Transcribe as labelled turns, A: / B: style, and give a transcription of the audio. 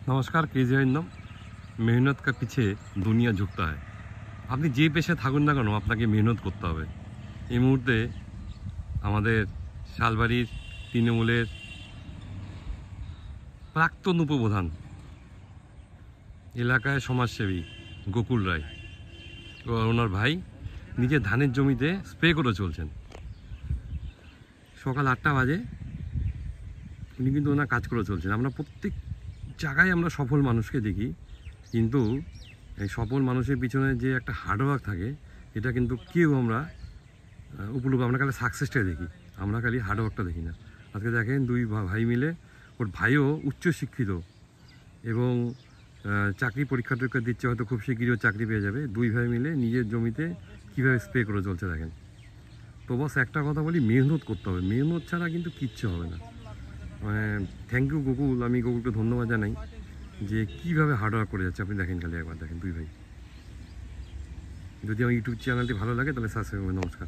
A: नमस्कार, केजी आइंदम। मेहनत का पीछे दुनिया झुकता है। আপনি যে পেশায় থাকুন না কেন আপনাকে মেহনত করতে হবে। এই মুহূর্তে আমাদের শালবাড়ির তৃণমূলের প্রাক্তন উপপ্রধান, এলাকায় সমাজসেবী গোকুল রায় ও ওনার ভাই নিজের ধানের জমিতে স্প্রে করে চলছেন। সকাল 8টা বাজে উনি কিন্তু ওনার কাজ করে চলছেন। আমরা প্রত্যেক জায়গায় আমরা সফল মানুষকে দেখি, কিন্তু এই সফল মানুষের পিছনে যে একটা হার্ডওয়ার্ক থাকে এটা কিন্তু কেউ আমরা উপলব্ধ, আমরা খালি সাকসেসটাই দেখি, আমরা খালি হার্ডওয়ার্কটা দেখি না। আজকে দেখেন দুই ভাই মিলে, ওর ভাইও উচ্চশিক্ষিত এবং চাকরি পরীক্ষা টরীক্ষা দিচ্ছে, হয়তো খুব শীঘ্রই চাকরি পেয়ে যাবে। দুই ভাই মিলে নিজের জমিতে কীভাবে স্প্রে করে চলছে দেখেন। তো বস একটা কথা বলি, মেহনত করতে হবে, মেহনত ছাড়া কিন্তু কিচ্ছু হবে না। থ্যাংক ইউ গোকুল, আমি গোকুলকে ধন্যবাদ জানাই যে কীভাবে হার্ডওয়ার্ক করে যাচ্ছে। আপনি দেখেন, খালি একবার দেখেন দুই ভাই। যদি আমার ইউটিউব চ্যানেলটি ভালো লাগে তাহলে সাবস্ক্রাইব করবেন। নমস্কার।